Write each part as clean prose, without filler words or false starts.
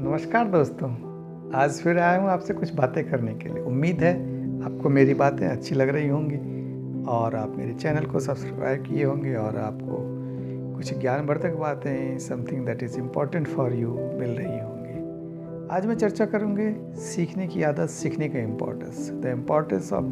नमस्कार दोस्तों। आज फिर आया हूँ आपसे कुछ बातें करने के लिए। उम्मीद है आपको मेरी बातें अच्छी लग रही होंगी और आप मेरे चैनल को सब्सक्राइब किए होंगे और आपको कुछ ज्ञानवर्धक बातें, something that is important for you, मिल रही होंगी। आज मैं चर्चा करूँगी सीखने की आदत, सीखने का importance, the importance of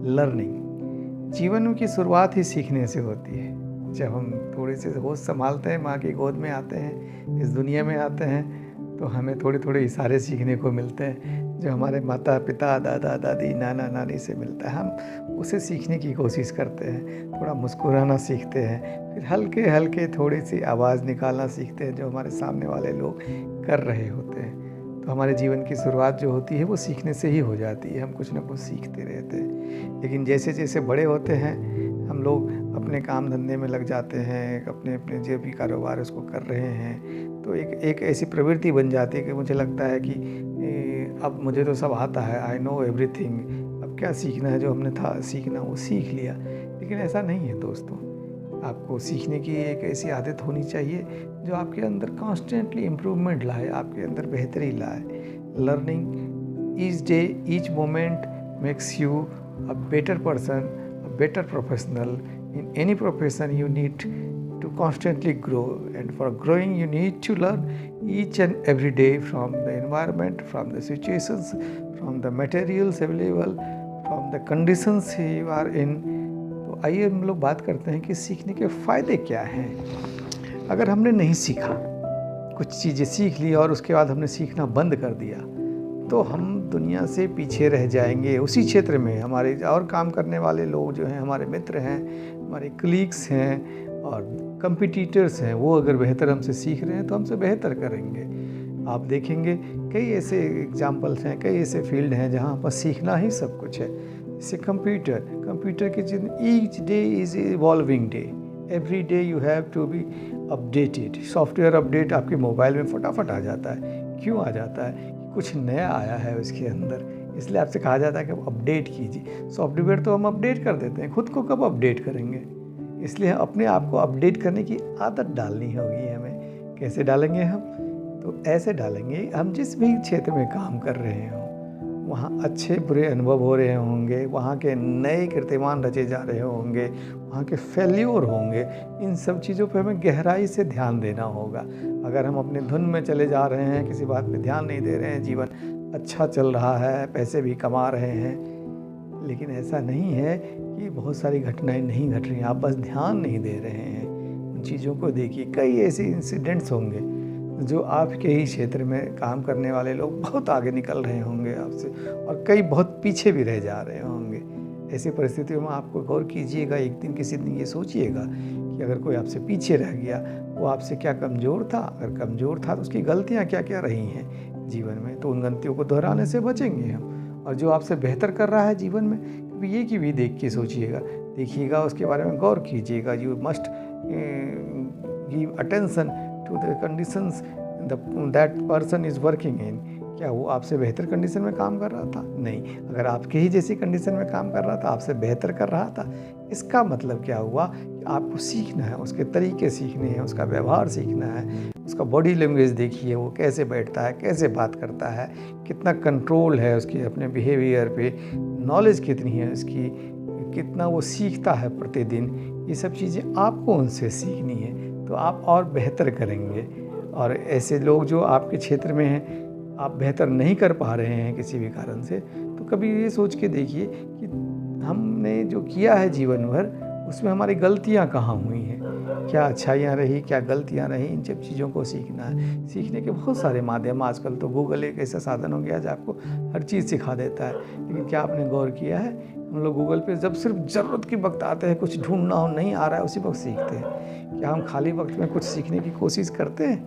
learning. जीवन की शुरुआत ही सीखने से होती है। जब हम थोड़े से होश संभालते हैं, माँ की गोद में आते हैं, इस दुनिया में आते हैं, तो हमें थोड़े थोड़े इशारे सीखने को मिलते हैं जो हमारे माता पिता, दादा दादी, नाना नानी से मिलता है। हम उसे सीखने की कोशिश करते हैं। थोड़ा मुस्कुराना सीखते हैं, फिर हल्के हल्के थोड़ी सी आवाज़ निकालना सीखते हैं जो हमारे सामने वाले लोग कर रहे होते हैं। तो हमारे जीवन की शुरुआत जो होती है वो सीखने से ही हो जाती है। हम कुछ ना कुछ सीखते रहते हैं, लेकिन जैसे जैसे बड़े होते हैं हम लोग अपने काम धंधे में लग जाते हैं, अपने अपने जो भी कारोबार उसको कर रहे हैं, तो एक ऐसी प्रवृत्ति बन जाती है कि मुझे लगता है कि अब मुझे तो सब आता है, आई नो एवरीथिंग, अब क्या सीखना है, जो हमने था सीखना वो सीख लिया। लेकिन ऐसा नहीं है दोस्तों। आपको सीखने की एक ऐसी आदत होनी चाहिए जो आपके अंदर कॉन्स्टेंटली इम्प्रूवमेंट लाए, आपके अंदर बेहतरी लाए। Learning each day, each moment makes you a better person, a better professional. In any profession you need to constantly grow, and for growing you need to learn each and every day from the environment, from the situations, from the materials available, from the conditions you are in. तो आइए हम लोग बात करते हैं कि सीखने के फ़ायदे क्या हैं। अगर हमने नहीं सीखा, कुछ चीज़ें सीख ली और उसके बाद हमने सीखना बंद कर दिया, तो हम दुनिया से पीछे रह जाएंगे। उसी क्षेत्र में हमारे और काम करने वाले लोग जो हैं, हमारे मित्र हैं, हमारे कलीग्स हैं और कंपटीटर्स हैं, वो अगर बेहतर हमसे सीख रहे हैं तो हमसे बेहतर करेंगे। आप देखेंगे कई ऐसे एग्जाम्पल्स हैं, कई ऐसे फील्ड हैं जहाँ पर सीखना ही सब कुछ है। जैसे कंप्यूटर की जिन each day is evolving day, every day you have to be updated. Software update आपके मोबाइल में फटाफट आ जाता है। क्यों आ जाता है? कुछ नया आया है उसके अंदर, इसलिए आपसे कहा जाता है कि अपडेट कीजिए। सॉफ्टवेयर तो हम अपडेट कर देते हैं, खुद को कब अपडेट करेंगे? इसलिए अपने आप को अपडेट करने की आदत डालनी होगी हमें। कैसे डालेंगे हम? तो ऐसे डालेंगे, हम जिस भी क्षेत्र में काम कर रहे हों वहाँ अच्छे बुरे अनुभव हो रहे होंगे, वहाँ के नए कीर्तिमान रचे जा रहे होंगे, वहाँ के फेल्योर होंगे, इन सब चीज़ों पर हमें गहराई से ध्यान देना होगा। अगर हम अपने धुन में चले जा रहे हैं, किसी बात पे ध्यान नहीं दे रहे हैं, जीवन अच्छा चल रहा है, पैसे भी कमा रहे हैं, लेकिन ऐसा नहीं है कि बहुत सारी घटनाएं नहीं घट रही हैं, आप बस ध्यान नहीं दे रहे हैं। उन चीज़ों को देखिए। कई ऐसे इंसिडेंट्स होंगे जो आपके ही क्षेत्र में काम करने वाले लोग बहुत आगे निकल रहे होंगे आपसे, और कई बहुत पीछे भी रह जा रहे होंगे। ऐसी परिस्थितियों में आपको गौर कीजिएगा, एक दिन किसी दिन ये सोचिएगा कि अगर कोई आपसे पीछे रह गया, वो आपसे क्या कमज़ोर था? अगर कमज़ोर था तो उसकी गलतियाँ क्या क्या रही हैं जीवन में, तो उन गलतियों को दोहराने से बचेंगे हम। और जो आपसे बेहतर कर रहा है जीवन में, कभी ये की भी देख के सोचिएगा, देखिएगा, उसके बारे में गौर कीजिएगा। You must give attention to the conditions that person is working in. क्या वो आपसे बेहतर कंडीशन में काम कर रहा था? नहीं। अगर आपके ही जैसी कंडीशन में काम कर रहा था, आपसे बेहतर कर रहा था, इसका मतलब क्या हुआ कि आपको सीखना है, उसके तरीके सीखने हैं, उसका व्यवहार सीखना है, उसका बॉडी लैंग्वेज देखिए, वो कैसे बैठता है, कैसे बात करता है, कितना कंट्रोल है उसके अपने बिहेवियर पे, नॉलेज कितनी है उसकी, कितना वो सीखता है प्रतिदिन। ये सब चीज़ें आपको उनसे सीखनी है, तो आप और बेहतर करेंगे। और ऐसे लोग जो आपके क्षेत्र में हैं, आप बेहतर नहीं कर पा रहे हैं किसी भी कारण से, तो कभी ये सोच के देखिए कि हमने जो किया है जीवन भर, उसमें हमारी गलतियाँ कहाँ हुई हैं, क्या अच्छाइयाँ रही, क्या गलतियाँ रही। इन सब चीज़ों को सीखना है। सीखने के बहुत सारे माध्यम, आजकल तो गूगल एक ऐसा साधन हो गया जो आपको हर चीज़ सिखा देता है। लेकिन क्या आपने गौर किया है, हम लोग गूगल पे जब सिर्फ ज़रूरत के वक्त आते हैं, कुछ ढूंढना हो, नहीं आ रहा है, उसी वक्त सीखते हैं। क्या हम खाली वक्त में कुछ सीखने की कोशिश करते हैं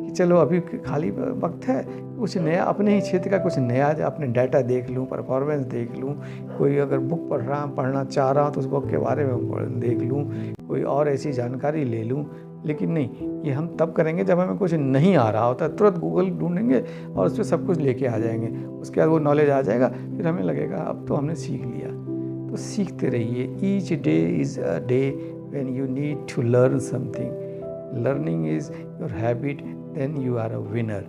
कि चलो अभी खाली वक्त है, कुछ नया, अपने ही क्षेत्र का कुछ नया, अपने डाटा देख लूँ, परफॉर्मेंस देख लूँ, कोई अगर बुक पढ़ना चाह रहा हूँ तो उस बुक के बारे में देख लूँ, कोई और ऐसी जानकारी ले लूँ। लेकिन नहीं, ये हम तब करेंगे जब हमें कुछ नहीं आ रहा होता, तुरंत गूगल ढूंढेंगे और उस पर सब कुछ लेके आ जाएंगे। उसके बाद वो नॉलेज आ जाएगा, फिर हमें लगेगा अब तो हमने सीख लिया। तो सीखते रहिए। Each day is a day when you need to learn something. Learning is your habit, then you are a winner.